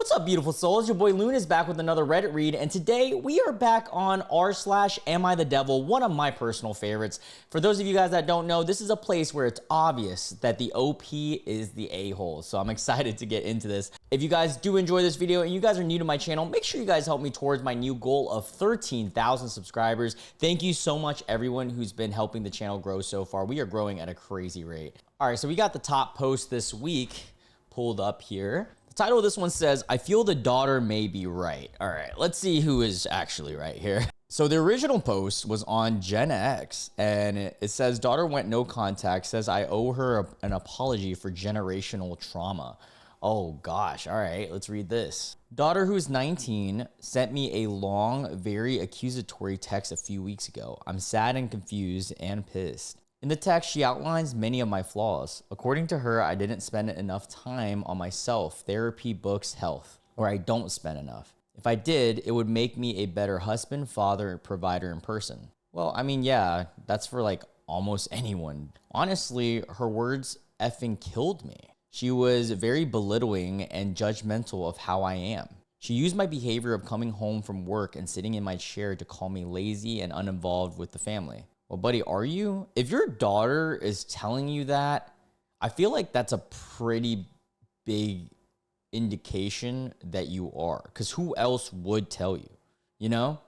What's up, beautiful souls? Your boy Loon is back with another Reddit read, and today we are back on r/AmITheDevil, one of my personal favorites. For those of you guys that don't know, this is a place where it's obvious that the OP is the a-hole, so I'm excited to get into this. If you guys do enjoy this video and you guys are new to my channel, make sure you guys help me towards my new goal of 13,000 subscribers. Thank you so much, everyone who's been helping the channel grow so far. We are growing at a crazy rate. All right, so we got the top post this week pulled up here. The title of this one says, I feel the daughter may be right. All right, let's see who is actually right here. So the original post was on Gen X, and it says, daughter went no contact, says I owe her an apology for generational trauma. Oh gosh, all right, let's read this. Daughter, who's 19, sent me a long, very accusatory text a few weeks ago. I'm sad and confused and pissed. In the text, she outlines many of my flaws. According to her, I didn't spend enough time on myself, therapy, books, health, or I don't spend enough. If I did, it would make me a better husband, father, provider in person. Well, I mean, yeah, that's for like almost anyone. Honestly, her words effing killed me. She was very belittling and judgmental of how I am. She used my behavior of coming home from work and sitting in my chair to call me lazy and uninvolved with the family. Well, buddy, are you? If your daughter is telling you that, I feel like that's a pretty big indication that you are. Because who else would tell you? You know?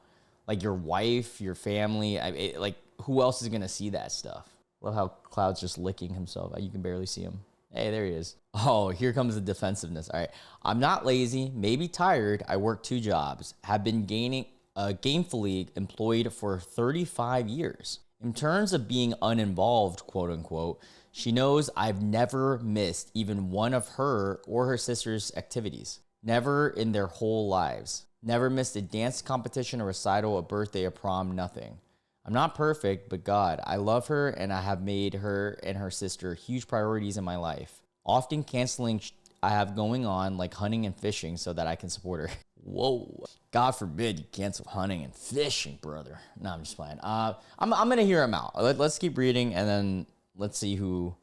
Like your wife, your family. Like, who else is going to see that stuff? Love how Cloud's just licking himself. You can barely see him. Hey, there he is. Oh, here comes the defensiveness. All right. I'm not lazy, maybe tired. I work 2 jobs. Have been gainfully employed for 35 years. In terms of being uninvolved, quote unquote, she knows I've never missed even one of her or her sister's activities. Never in their whole lives. Never missed a dance competition, a recital, a birthday, a prom, nothing. I'm not perfect, but God, I love her and I have made her and her sister huge priorities in my life. Often canceling I have going on like hunting and fishing so that I can support her. Whoa. God forbid you cancel hunting and fishing, brother. No, I'm just playing. I'm going to hear him out. Let's keep reading and then let's see who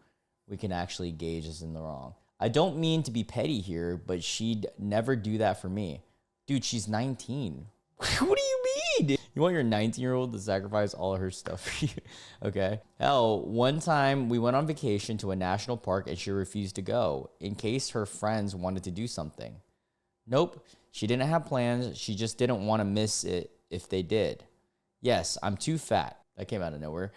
we can actually gauge is in the wrong. I don't mean to be petty here, but she'd never do that for me. Dude, she's 19. What do you mean? You want your 19-year-old to sacrifice all of her stuff for you? Okay. Hell, one time we went on vacation to a national park and she refused to go in case her friends wanted to do something. Nope. She didn't have plans. She just didn't want to miss it if they did. Yes, I'm too fat. That came out of nowhere.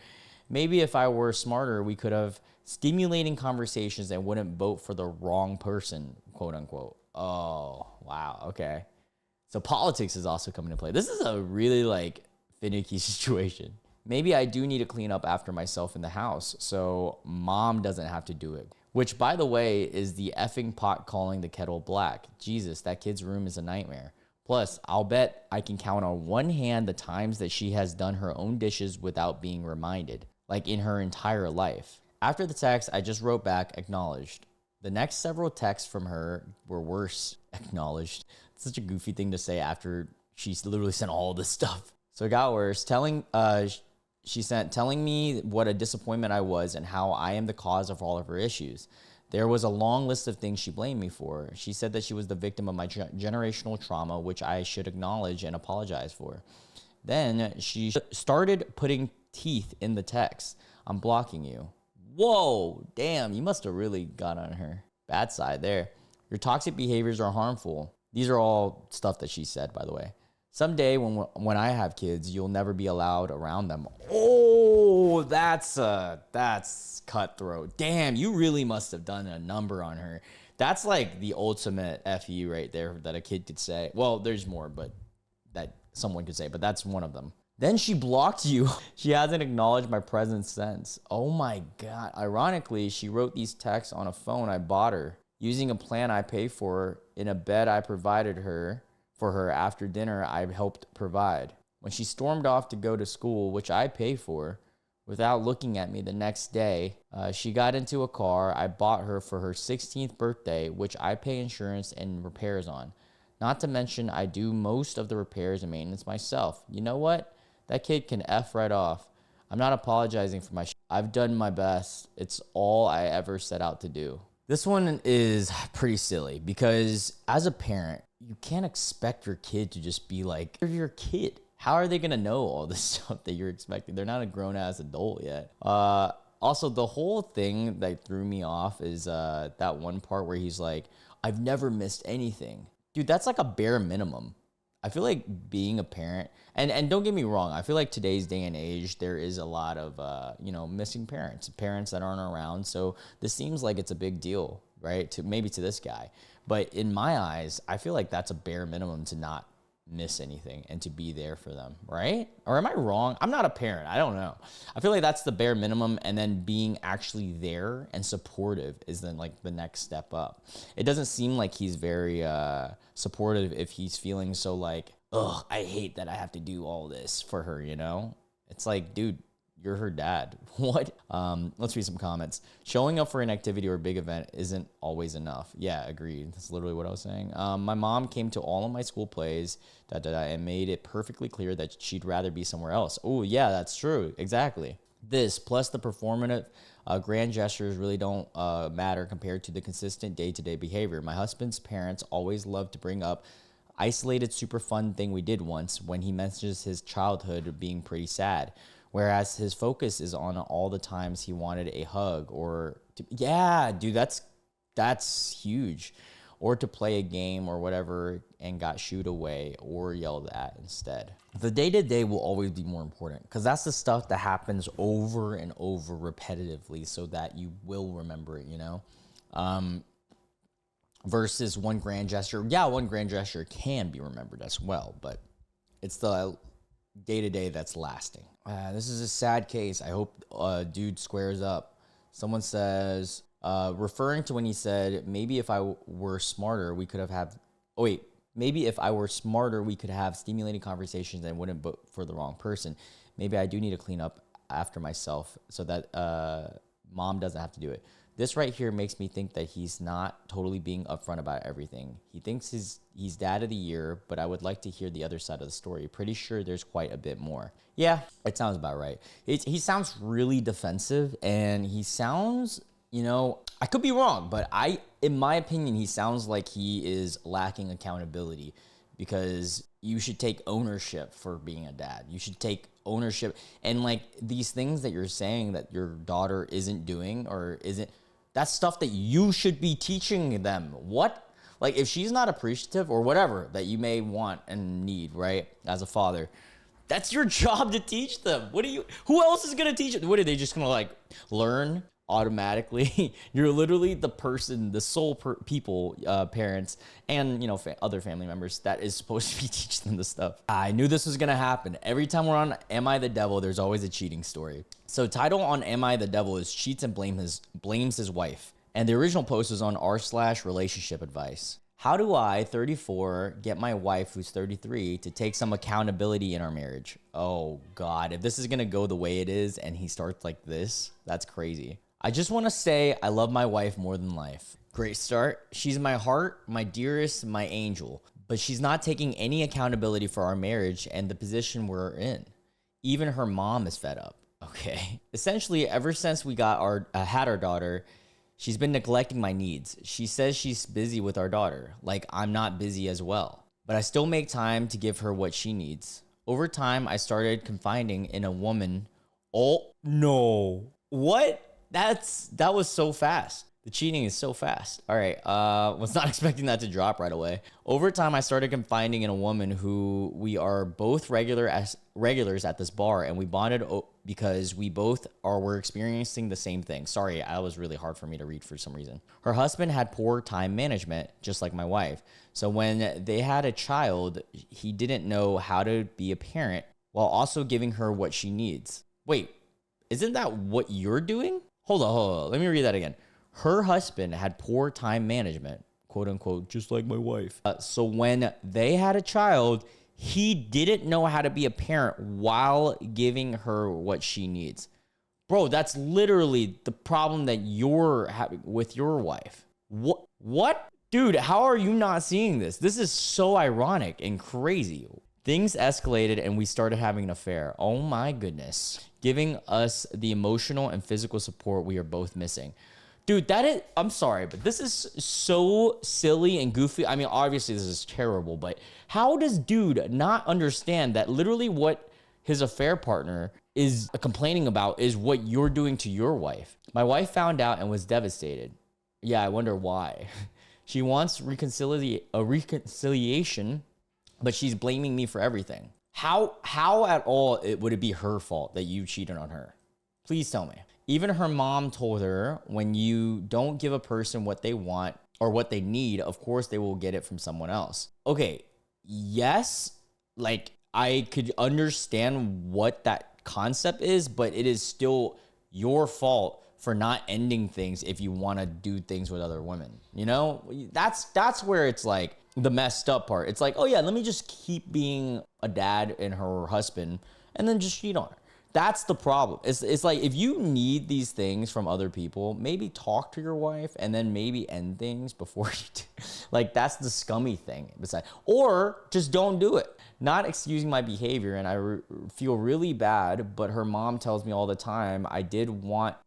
Maybe if I were smarter, we could have stimulating conversations and wouldn't vote for the wrong person, quote unquote. Oh, wow. Okay. So politics is also coming into play. This is a really like finicky situation. Maybe I do need to clean up after myself in the house so mom doesn't have to do it. Which, by the way, is the effing pot calling the kettle black. Jesus, that kid's room is a nightmare. Plus, I'll bet I can count on one hand the times that she has done her own dishes without being reminded, like in her entire life. After the text, I just wrote back, acknowledged. The next several texts from her were worse, acknowledged. It's such a goofy thing to say after she literally sent all this stuff. So it got worse, telling me what a disappointment I was and how I am the cause of all of her issues. There was a long list of things she blamed me for. She said that she was the victim of my generational trauma, which I should acknowledge and apologize for. Then she started putting teeth in the text. I'm blocking you. Whoa, damn, you must have really got on her bad side there. Your toxic behaviors are harmful. These are all stuff that she said, by the way. Someday when I have kids, you'll never be allowed around them. Oh, that's cutthroat. Damn, you really must have done a number on her. That's like the ultimate FU right there that a kid could say. Well, there's more, but that someone could say, but that's one of them. Then she blocked you. She hasn't acknowledged my presence since. Oh my God. Ironically, she wrote these texts on a phone I bought her, using a plan I pay for in a bed I provided her. For her after dinner I helped provide. When she stormed off to go to school, which I pay for, without looking at me the next day, she got into a car I bought her for her 16th birthday, which I pay insurance and repairs on. Not to mention I do most of the repairs and maintenance myself. You know what? That kid can F right off. I'm not apologizing for my shit. I've done my best. It's all I ever set out to do. This one is pretty silly because as a parent, you can't expect your kid to just be like, they're your kid. How are they gonna know all this stuff that you're expecting? They're not a grown-ass adult yet. Also, the whole thing that threw me off is that one part where he's like, I've never missed anything. Dude, that's like a bare minimum. I feel like being a parent, and don't get me wrong, I feel like today's day and age, there is a lot of, missing parents that aren't around. So this seems like it's a big deal, right? Maybe to this guy. But in my eyes, I feel like that's a bare minimum to not miss anything and to be there for them, right? Or am I wrong? I'm not a parent. I don't know. I feel like that's the bare minimum, and then being actually there and supportive is then like the next step up. It doesn't seem like he's very supportive if he's feeling so like, ugh, I hate that I have to do all this for her, you know? It's like, dude, you're her dad. What? Let's read some comments. Showing up for an activity or a big event isn't always enough. Yeah, agreed. That's literally what I was saying. My mom came to all of my school plays and made it perfectly clear that she'd rather be somewhere else. Oh, yeah, that's true. Exactly. This, plus the performative grand gestures really don't matter compared to the consistent day-to-day behavior. My husband's parents always love to bring up isolated, super fun thing we did once when he mentions his childhood being pretty sad. Whereas his focus is on all the times he wanted a hug yeah, dude, that's huge. Or to play a game or whatever and got shooed away or yelled at instead. The day-to-day will always be more important because that's the stuff that happens over and over repetitively so that you will remember it, you know? Versus one grand gesture. Yeah, one grand gesture can be remembered as well, but it's the day-to-day that's lasting. This is a sad case. I hope dude squares up. Someone says, referring to when he said, maybe if I were smarter, we could have maybe if I were smarter, we could have stimulating conversations and wouldn't vote for the wrong person. Maybe I do need to clean up after myself so that mom doesn't have to do it. This right here makes me think that he's not totally being upfront about everything. He thinks he's dad of the year, but I would like to hear the other side of the story. Pretty sure there's quite a bit more. Yeah, it sounds about right. He sounds really defensive, and he sounds, I could be wrong, but in my opinion, he sounds like he is lacking accountability because you should take ownership for being a dad. You should take ownership, and like these things that you're saying that your daughter isn't doing or isn't, that's stuff that you should be teaching them. What? Like if she's not appreciative or whatever that you may want and need, right? As a father, that's your job to teach them. Who else is going to teach it? What are they just going to like learn automatically? You're literally the person, the sole parents, and other family members that is supposed to be teaching them the stuff. I knew this was gonna happen. Every time we're on Am I the Devil, there's always a cheating story. So title on Am I the Devil is cheats and blames his wife. And the original post was on r/relationship advice. How do I, 34, get my wife, who's 33, to take some accountability in our marriage? Oh God, if this is gonna go the way it is and he starts like this, that's crazy. I just want to say I love my wife more than life. Great start. She's my heart, my dearest, my angel. But she's not taking any accountability for our marriage and the position we're in. Even her mom is fed up. Okay. Essentially, ever since we had our daughter, she's been neglecting my needs. She says she's busy with our daughter, like I'm not busy as well. But I still make time to give her what she needs. Over time, I started confiding in a woman. Oh, no. What? That was so fast. The cheating is so fast. All right. Was not expecting that to drop right away. Over time, I started confiding in a woman who we are both regulars at this bar, and we bonded because we both were experiencing the same thing. Sorry, that was really hard for me to read for some reason. Her husband had poor time management, just like my wife. So when they had a child, he didn't know how to be a parent while also giving her what she needs. Wait, isn't that what you're doing? Hold on. Let me read that again. Her husband had poor time management, quote unquote, just like my wife. So when they had a child, he didn't know how to be a parent while giving her what she needs. Bro, that's literally the problem that you're having with your wife. What? Dude, how are you not seeing this? This is so ironic and crazy. Things escalated and we started having an affair. Oh my goodness. Giving us the emotional and physical support we are both missing. Dude, that is, I'm sorry, but this is so silly and goofy. I mean, obviously this is terrible, but how does dude not understand that literally what his affair partner is complaining about is what you're doing to your wife? My wife found out and was devastated. Yeah, I wonder why. She wants a reconciliation, but she's blaming me for everything. How at all would it be her fault that you cheated on her? Please tell me. Even her mom told her, when you don't give a person what they want or what they need, of course they will get it from someone else. Okay, yes, like I could understand what that concept is, but it is still your fault for not ending things if you want to do things with other women. You know, that's where it's like the messed up part. It's like, oh yeah, let me just keep being a dad and her husband and then just cheat on her. That's the problem. It's like, if you need these things from other people, maybe talk to your wife and then maybe end things before you do. Like, that's the scummy thing. Or just don't do it. Not excusing my behavior, and I feel really bad, but her mom tells me all the time I did what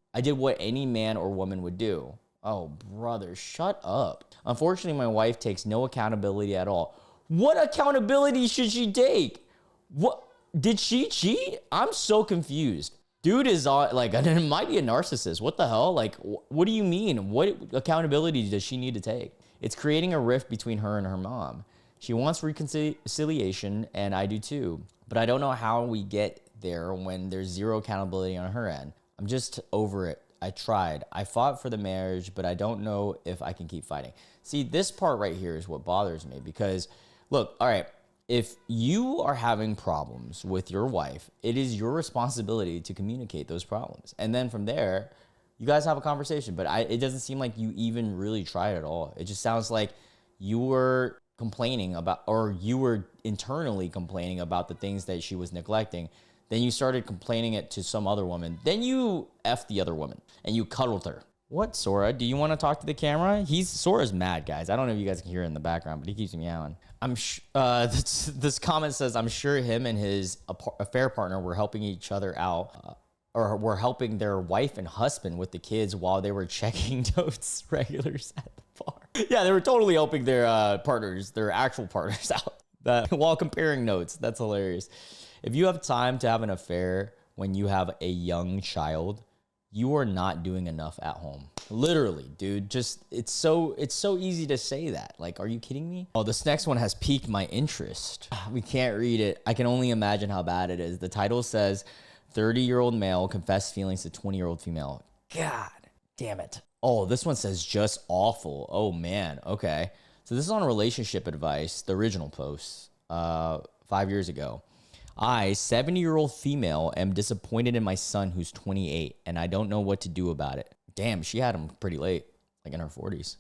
any man or woman would do. Oh, brother, shut up. Unfortunately, my wife takes no accountability at all. What accountability should she take? What? Did she cheat? I'm so confused. Dude is like, it might be a narcissist. What the hell? Like, what do you mean? What accountability does she need to take? It's creating a rift between her and her mom. She wants reconciliation, and I do too. But I don't know how we get there when there's zero accountability on her end. I'm just over it. I tried. I fought for the marriage, but I don't know if I can keep fighting. See, this part right here is what bothers me, because look, all right, if you are having problems with your wife, it is your responsibility to communicate those problems. And then from there, you guys have a conversation. But it doesn't seem like you even really tried at all. It just sounds like you were complaining about, or you were internally complaining about the things that she was neglecting. Then you started complaining it to some other woman. Then you effed the other woman and you cuddled her. What, Sora? Do you want to talk to the camera? Sora's mad, guys. I don't know if you guys can hear it in the background, but he keeps me meowing. This comment says, I'm sure him and his affair partner were helping each other out, or were helping their wife and husband with the kids while they were checking notes regulars at the bar. Yeah, they were totally helping their actual partners out while comparing notes. That's hilarious. If you have time to have an affair when you have a young child, you are not doing enough at home. Literally, dude. Just, it's so easy to say that. Like, are you kidding me? Oh, this next one has piqued my interest. We can't read it. I can only imagine how bad it is. The title says, 30-year-old male confessed feelings to 20-year-old female. God damn it. Oh, this one says just awful. Oh, man. Okay. So this is on relationship advice, the original post, 5 years ago. I, 70-year-old female, am disappointed in my son who's 28, and I don't know what to do about it. Damn, she had him pretty late, like in her 40s.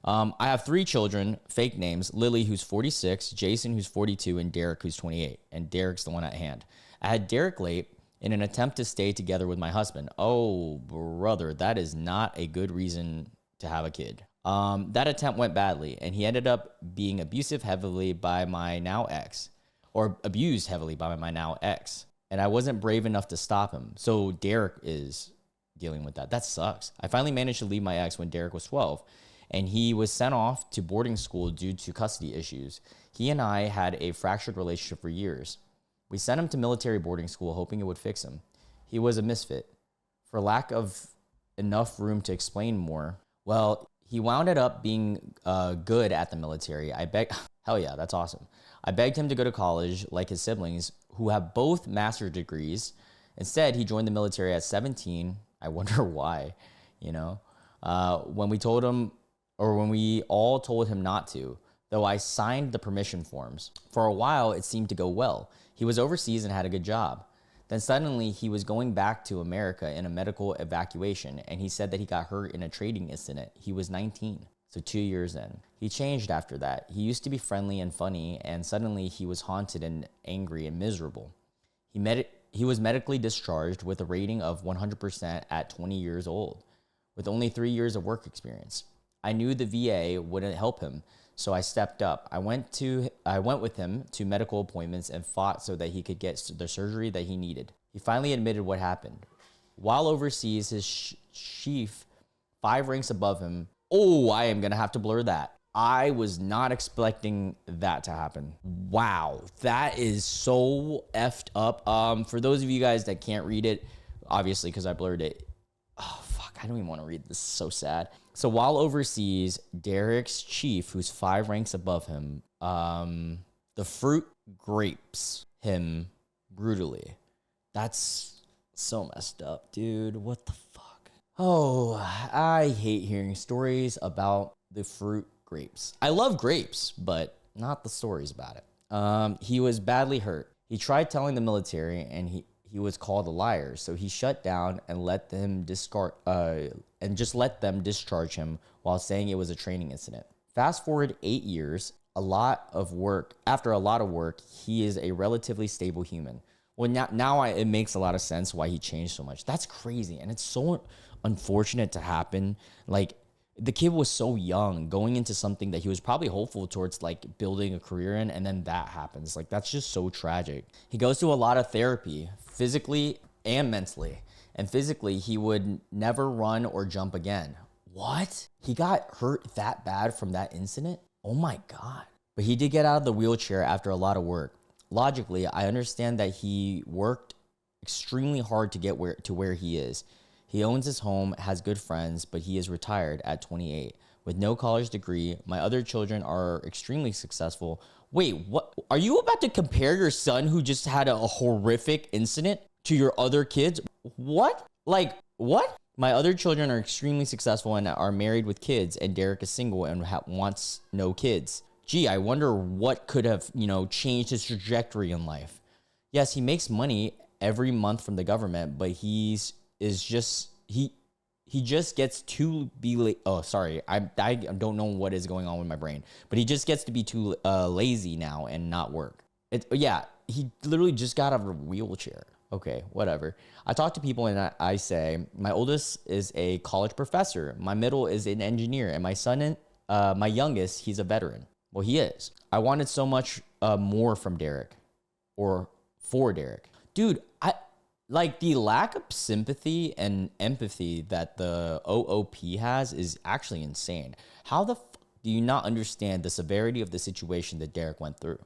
I have 3 children, fake names, Lily, who's 46, Jason, who's 42, and Derek, who's 28. And Derek's the one at hand. I had Derek late in an attempt to stay together with my husband. Oh, brother, that is not a good reason to have a kid. That attempt went badly, and he ended up being abusive heavily by my now ex. Or abused heavily by my now ex. And I wasn't brave enough to stop him. So Derek is dealing with that. That sucks. I finally managed to leave my ex when Derek was 12. And he was sent off to boarding school due to custody issues. He and I had a fractured relationship for years. We sent him to military boarding school hoping it would fix him. He was a misfit. For lack of enough room to explain more, well, he wound up being good at the military. Hell yeah, that's awesome. I begged him to go to college like his siblings, who have both master's degrees. Instead, he joined the military at 17. I wonder why, you know, when we all told him not to, though I signed the permission forms. For a while, it seemed to go well. He was overseas and had a good job. Then suddenly he was going back to America in a medical evacuation, and he said that he got hurt in a trading incident. He was 19. So 2 years in. He changed after that. He used to be friendly and funny, and suddenly he was haunted and angry and miserable. He was medically discharged with a rating of 100% at 20 years old, with only 3 years of work experience. I knew the VA wouldn't help him, so I stepped up. I went with him to medical appointments and fought so that he could get the surgery that he needed. He finally admitted what happened. While overseas, his chief 5 ranks above him. Oh, I am going to have to blur that. I was not expecting that to happen. Wow, that is so effed up. For those of you guys that can't read it, obviously because I blurred it. Oh, fuck, I don't even want to read this. This is so sad. So while overseas, Derek's chief, who's 5 ranks above him, the fruit grapes him brutally. That's so messed up, dude. What the fuck? Oh, I hate hearing stories about the fruit grapes. I love grapes, but not the stories about it. He was badly hurt. He tried telling the military, and he was called a liar. So he shut down and let them let them discharge him while saying it was a training incident. Fast forward 8 years, after a lot of work, he is a relatively stable human. Well, now it makes a lot of sense why he changed so much. That's crazy, and it's so unfortunate to happen. Like, the kid was so young, going into something that he was probably hopeful towards, like, building a career in, and then that happens. Like, that's just so tragic. He goes to a lot of therapy, physically and mentally. And physically, he would never run or jump again. What? He got hurt that bad from that incident? Oh my God. But he did get out of the wheelchair after a lot of work. Logically, I understand that he worked extremely hard to get where he is. He owns his home, has good friends, but he is retired at 28 with no college degree. My other children are extremely successful. Wait, what? Are you about to compare your son who just had a horrific incident to your other kids? What? Like, what? My other children are extremely successful and are married with kids, and Derek is single and wants no kids. Gee, I wonder what could have, changed his trajectory in life. Yes, he makes money every month from the government, but he just gets to be I don't know what is going on with my brain, but he just gets to be too lazy now and not work. He literally just got out of a wheelchair. Okay, whatever. I talk to people and I say, my oldest is a college professor, my middle is an engineer, and my youngest, he's a veteran. Well, he is. I wanted so much more from Derek, or for Derek. Dude, like, the lack of sympathy and empathy that the OOP has is actually insane. How the do you not understand the severity of the situation that Derek went through?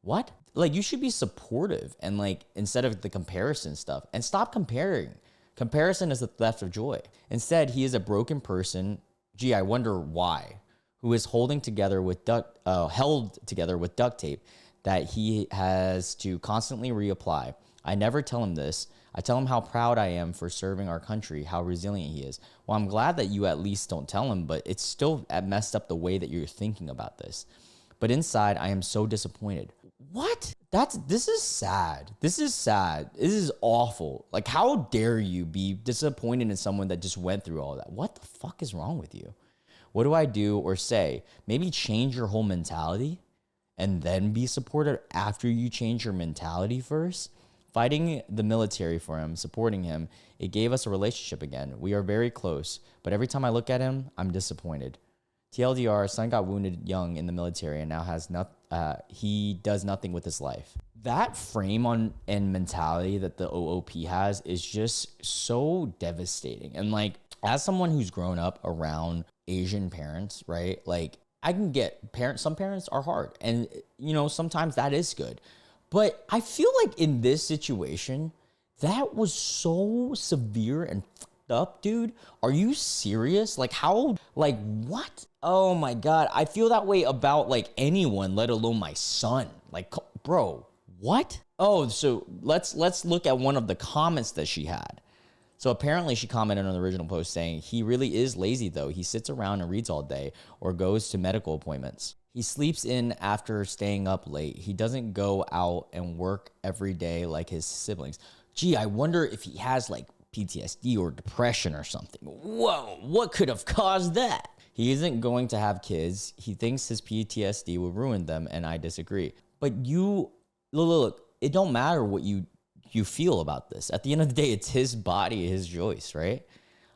What? Like, you should be supportive and, like, instead of the comparison stuff, and stop comparing. Comparison is the theft of joy. Instead, he is a broken person. Gee, I wonder why. Who is held together with duct tape that he has to constantly reapply. I never tell him this. I tell him how proud I am for serving our country, how resilient he is. Well, I'm glad that you at least don't tell him, but it's still messed up the way that you're thinking about this. But inside, I am so disappointed. What? This is sad. This is sad. This is awful. Like, how dare you be disappointed in someone that just went through all that? What the fuck is wrong with you? What do I do or say? Maybe change your whole mentality and then be supportive after you change your mentality first. Fighting the military for him, supporting him, it gave us a relationship again. We are very close, but every time I look at him, I'm disappointed. TLDR, son got wounded young in the military and now he does nothing with his life. That frame and mentality that the OOP has is just so devastating. And, like, as someone who's grown up around Asian parents, right? Like, I can get some parents are hard, and sometimes that is good. But I feel like in this situation, that was so severe and fucked up, dude. Are you serious? Like, how, like, what? Oh my God. I feel that way about, like, anyone, let alone my son. Like, bro, what? Oh, so let's look at one of the comments that she had. So apparently she commented on the original post saying, he really is lazy though. He sits around and reads all day or goes to medical appointments. He sleeps in after staying up late. He doesn't go out and work every day like his siblings. Gee, I wonder if he has, like, PTSD or depression or something. Whoa, what could have caused that? He isn't going to have kids. He thinks his PTSD will ruin them, and I disagree. But look, it don't matter what you feel about this. At the end of the day, it's his body, his choice, right?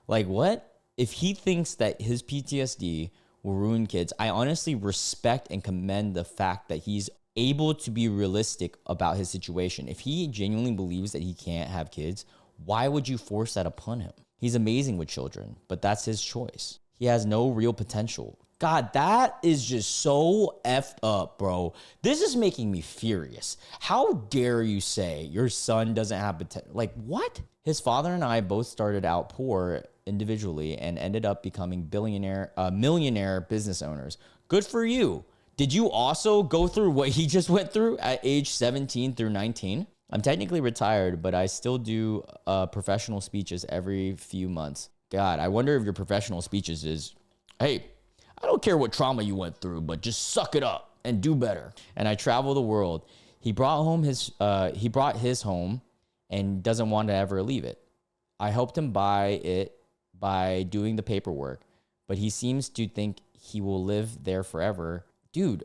Like, what? If he thinks that his PTSD will ruin kids, I honestly respect and commend the fact that he's able to be realistic about his situation. If he genuinely believes that he can't have kids, why would you force that upon him? He's amazing with children, but that's his choice. He has no real potential. God, that is just so effed up, bro. This is making me furious. How dare you say your son doesn't have potential? Like, what? His father and I both started out poor individually and ended up becoming millionaire business owners. Good for you. Did you also go through what he just went through at age 17 through 19? I'm technically retired, but I still do professional speeches every few months. God, I wonder if your professional speeches is, hey, I don't care what trauma you went through, but just suck it up and do better. And I travel the world. He brought his home and doesn't want to ever leave it. I helped him buy it by doing the paperwork, but he seems to think he will live there forever. Dude,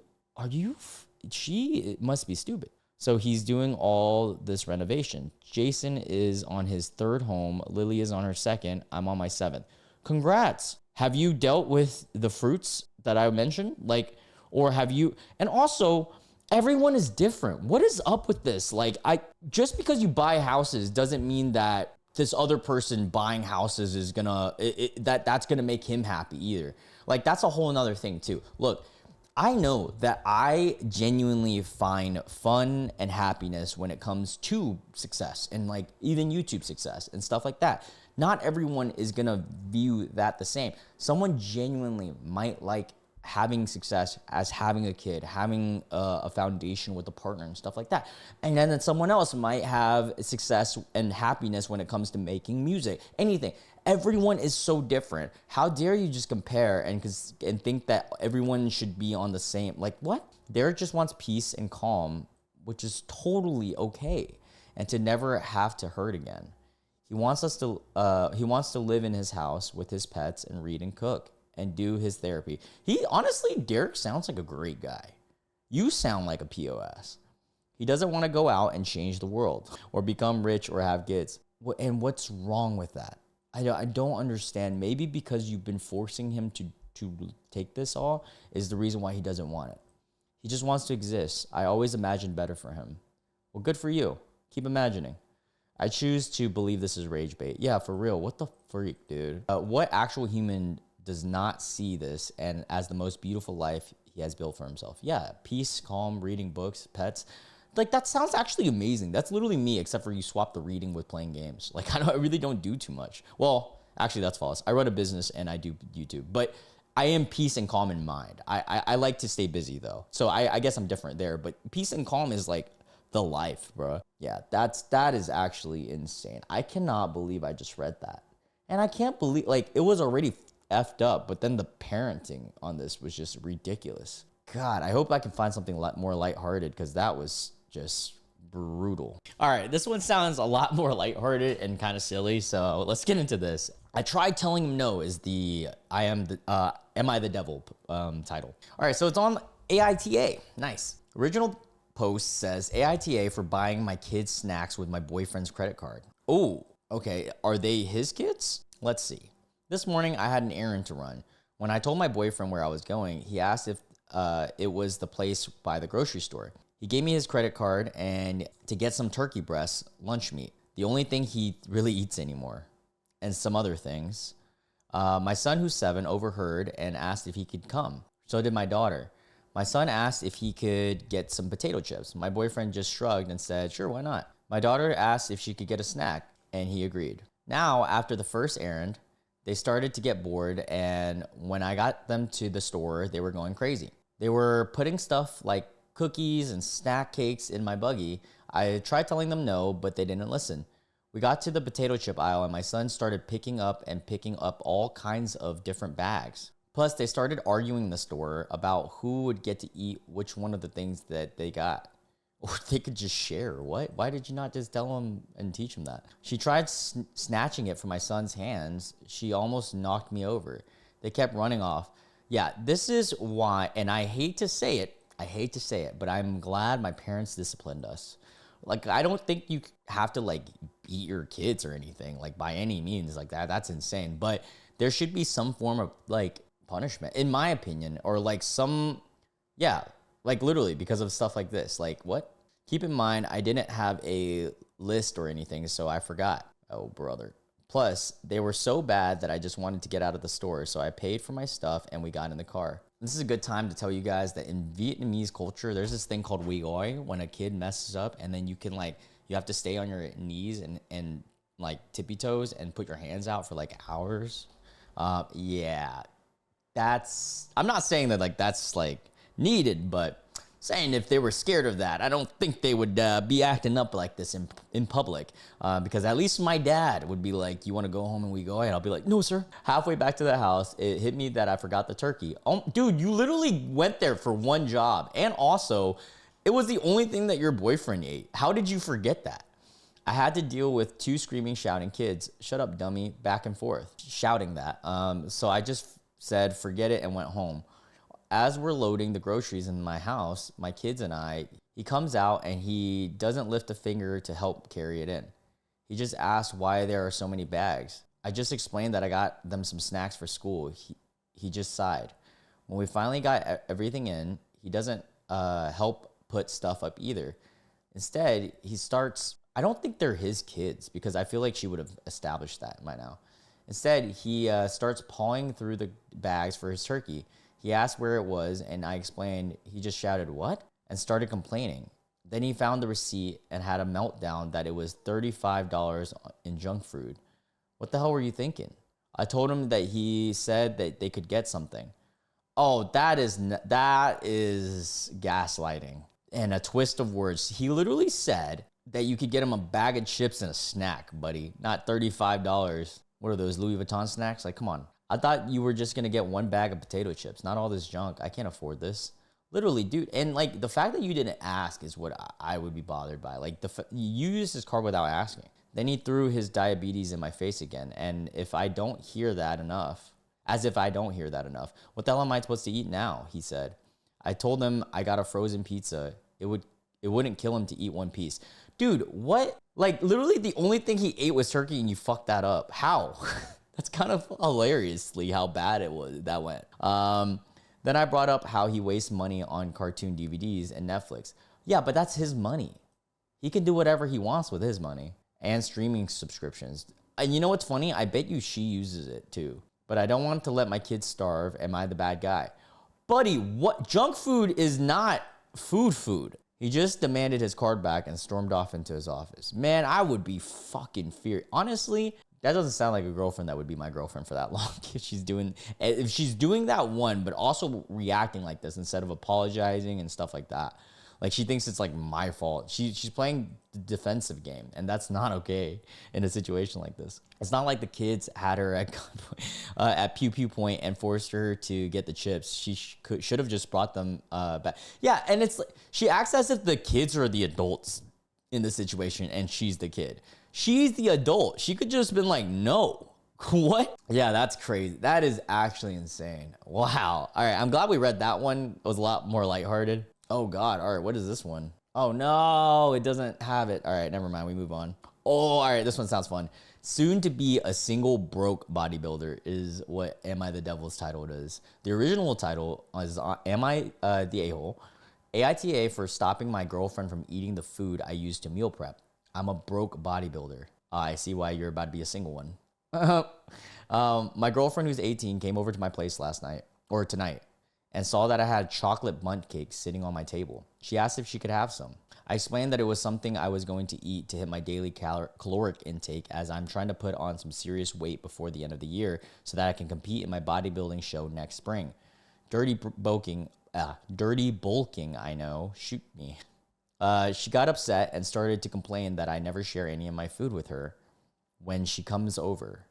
she must be stupid. So he's doing all this renovation. Jason is on his third home. Lily is on her second. I'm on my seventh. Congrats. Have you dealt with the fruits that I mentioned? Or have you, and also everyone is different. What is up with this? Just because you buy houses doesn't mean that this other person buying houses is that's gonna make him happy either. That's a whole nother thing too. Look, I know that I genuinely find fun and happiness when it comes to success and even YouTube success and stuff like that. Not everyone is gonna view that the same. Someone genuinely might like having success as having a kid, having a foundation with a partner and stuff like that. And then someone else might have success and happiness when it comes to making music, anything. Everyone is so different. How dare you just compare and think that everyone should be on the same, what? Derek just wants peace and calm, which is totally okay, and to never have to hurt again. He wants to live in his house with his pets and read and cook and do his therapy. Honestly, Derek sounds like a great guy. You sound like a POS. He doesn't want to go out and change the world or become rich or have kids. And what's wrong with that? I don't understand. Maybe because you've been forcing him to take this all is the reason why he doesn't want it. He just wants to exist. I always imagined better for him. Well, good for you. Keep imagining. I choose to believe this is rage bait. Yeah, for real. What the freak, dude? What actual human does not see this and as the most beautiful life he has built for himself? Yeah, peace, calm, reading books, pets. That sounds actually amazing. That's literally me, except for you swap the reading with playing games. I really don't do too much. Well, actually, that's false. I run a business and I do YouTube, but I am peace and calm in mind. I like to stay busy though. So I guess I'm different there, but peace and calm is the life, bro. Yeah, that is actually insane. I cannot believe I just read that. And I can't believe, it was already effed up, but then the parenting on this was just ridiculous. God, I hope I can find something more lighthearted because that was just brutal. All right, this one sounds a lot more lighthearted and kind of silly, so let's get into this. I tried telling him no is the Am I the Devil title. All right, so it's on AITA. Nice. Original post says AITA for buying my kids snacks with my boyfriend's credit card. Oh, okay. Are they his kids? Let's see. This morning I had an errand to run. When I told my boyfriend where I was going, he asked if it was the place by the grocery store. He gave me his credit card and to get some turkey breasts, lunch meat, the only thing he really eats anymore, and some other things. My son, who's 7, overheard and asked if he could come. So did my daughter. My son asked if he could get some potato chips. My boyfriend just shrugged and said, sure, why not? My daughter asked if she could get a snack, and he agreed. Now, after the first errand, they started to get bored, and when I got them to the store, they were going crazy. They were putting stuff like cookies and snack cakes in my buggy. I tried telling them no, but they didn't listen. We got to the potato chip aisle, and my son started picking up all kinds of different bags. Plus, they started arguing in the store about who would get to eat which one of the things that they got. Or they could just share. What? Why did you not just tell them and teach them that? She tried snatching it from my son's hands. She almost knocked me over. They kept running off. Yeah, this is why, and I hate to say it, but I'm glad my parents disciplined us. I don't think you have to beat your kids or anything, by any means like that. That's insane. But there should be some form of punishment, in my opinion, or literally because of stuff like this. What? Keep in mind, I didn't have a list or anything, so I forgot. Oh, brother. Plus, they were so bad that I just wanted to get out of the store. So I paid for my stuff and we got in the car. This is a good time to tell you guys that in Vietnamese culture, there's this thing called Wee Goi when a kid messes up and then you can like, you have to stay on your knees and like tippy toes and put your hands out for like hours. Yeah, I'm not saying that like that's like needed, but saying if they were scared of that, I don't think they would be acting up like this in public, because at least my dad would be like, you want to go home and we go? And I'll be like, no, sir. Halfway back to the house, it hit me that I forgot the turkey. Oh, dude, you literally went there for one job. And also, it was the only thing that your boyfriend ate. How did you forget that? I had to deal with 2 screaming, shouting kids. Shut up, dummy, back and forth, shouting that. So I just said, forget it, and went home. As we're loading the groceries in my house, my kids and I, he comes out and he doesn't lift a finger to help carry it in. He just asked why there are so many bags. I just explained that I got them some snacks for school. He just sighed. When we finally got everything in, he doesn't help put stuff up either. Instead, he starts, I don't think they're his kids because I feel like she would have established that by now. Instead, he starts pawing through the bags for his turkey. He asked where it was, and I explained. He just shouted, what? And started complaining. Then he found the receipt and had a meltdown that it was $35 in junk food. What the hell were you thinking? I told him that he said that they could get something. Oh, that is gaslighting and a twist of words. He literally said that you could get him a bag of chips and a snack, buddy, not $35. What are those, Louis Vuitton snacks? Like, come on. I thought you were just going to get one bag of potato chips, not all this junk. I can't afford this. Literally, dude. And like the fact that you didn't ask is what I would be bothered by. Like you used his card without asking. Then he threw his diabetes in my face again. And if I don't hear that enough, as if I don't hear that enough, what the hell am I supposed to eat now? He said. I told him I got a frozen pizza. It wouldn't kill him to eat one piece. Dude, what? Like literally the only thing he ate was turkey and you fucked that up. How? That's kind of hilariously how bad that went. Then I brought up how he wastes money on cartoon DVDs and Netflix. Yeah, but that's his money. He can do whatever he wants with his money and streaming subscriptions. And you know what's funny? I bet you she uses it too. But I don't want to let my kids starve. Am I the bad guy? Buddy, what? Junk food is not food. He just demanded his card back and stormed off into his office. Man, I would be fucking furious. Honestly, that doesn't sound like a girlfriend that would be my girlfriend for that long. If she's doing that one, but also reacting like this instead of apologizing and stuff like that. Like she thinks it's like my fault. She's playing the defensive game, and that's not okay in a situation like this. It's not like the kids had her at pew pew point and forced her to get the chips. She should have just brought them back. Yeah, and it's like she acts as if the kids are the adults in the situation, and she's the kid. She's the adult. She could just been like, no. What? Yeah, that's crazy. That is actually insane. Wow. All right, I'm glad we read that one. It was a lot more lighthearted. Oh, God. All right, what is this one? Oh, no, it doesn't have it. All right, never mind. We move on. Oh, all right, this one sounds fun. Soon to be a single broke bodybuilder is what Am I the Devil's title is. The original title is Am I the A-hole? AITA for stopping my girlfriend from eating the food I used to meal prep. I'm a broke bodybuilder. I see why you're about to be a single one. My girlfriend, who's 18, came over to my place tonight, and saw that I had chocolate bundt cakes sitting on my table. She asked if she could have some. I explained that it was something I was going to eat to hit my daily caloric intake, as I'm trying to put on some serious weight before the end of the year so that I can compete in my bodybuilding show next spring. Dirty bulking, I know. Shoot me. She got upset and started to complain that I never share any of my food with her when she comes over.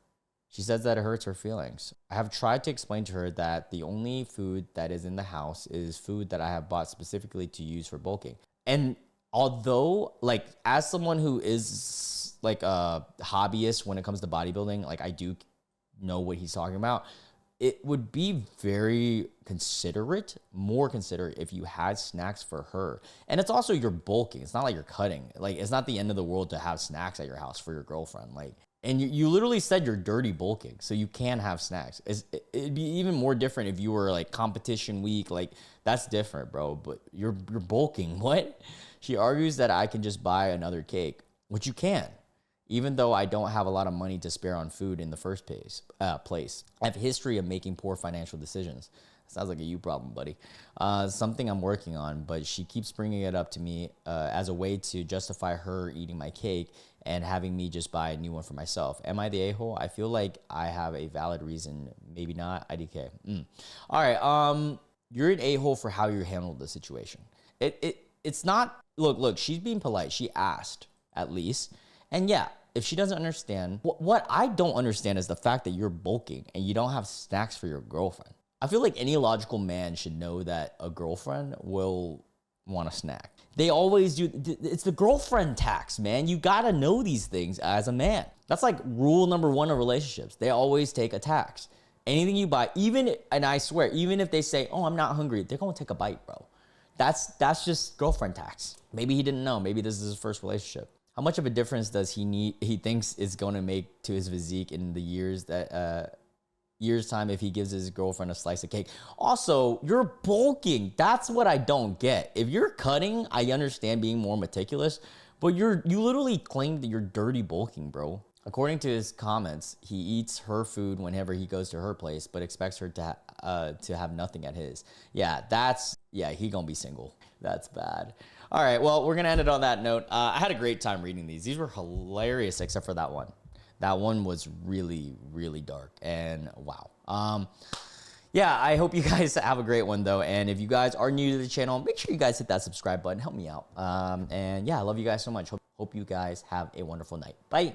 She says that it hurts her feelings. I have tried to explain to her that the only food that is in the house is food that I have bought specifically to use for bulking. And although, like, as someone who is like a hobbyist when it comes to bodybuilding, like I do know what he's talking about. It would be very more considerate if you had snacks for her. And it's also you're bulking. It's not like you're cutting. Like, it's not the end of the world to have snacks at your house for your girlfriend. Like, and you literally said you're dirty bulking, so you can have snacks. It'd be even more different if you were like competition week. Like, that's different, bro. But you're bulking. What? She argues that I can just buy another cake, which you can. Even though I don't have a lot of money to spare on food in the first place. I have a history of making poor financial decisions. Sounds like a you problem, buddy. Something I'm working on, but she keeps bringing it up to me as a way to justify her eating my cake and having me just buy a new one for myself. Am I the a-hole? I feel like I have a valid reason. Maybe not. IDK. All right. You're an a-hole for how you handled the situation. It's not, look, she's being polite. She asked, at least. And yeah, if she doesn't understand, what I don't understand is the fact that you're bulking and you don't have snacks for your girlfriend. I feel like any logical man should know that a girlfriend will want a snack. They always do. It's the girlfriend tax, man. You gotta know these things as a man. That's like rule number 1 of relationships. They always take a tax. Anything you buy, and I swear, even if they say, oh, I'm not hungry, they're gonna take a bite, bro. That's just girlfriend tax. Maybe he didn't know. Maybe this is his first relationship. How much of a difference does he thinks is gonna make to his physique in the years time if he gives his girlfriend a slice of cake? Also, you're bulking. That's what I don't get. If you're cutting, I understand being more meticulous, but you literally claim that you're dirty bulking, bro. According to his comments, he eats her food whenever he goes to her place, but expects her to have nothing at his. Yeah, he gonna be single. That's bad. All right, well, we're gonna end it on that note. I had a great time reading these. These were hilarious, except for that one. That one was really, really dark, and wow. Yeah, I hope you guys have a great one, though, and if you guys are new to the channel, make sure you guys hit that subscribe button. Help me out. And yeah, I love you guys so much. Hope you guys have a wonderful night. Bye.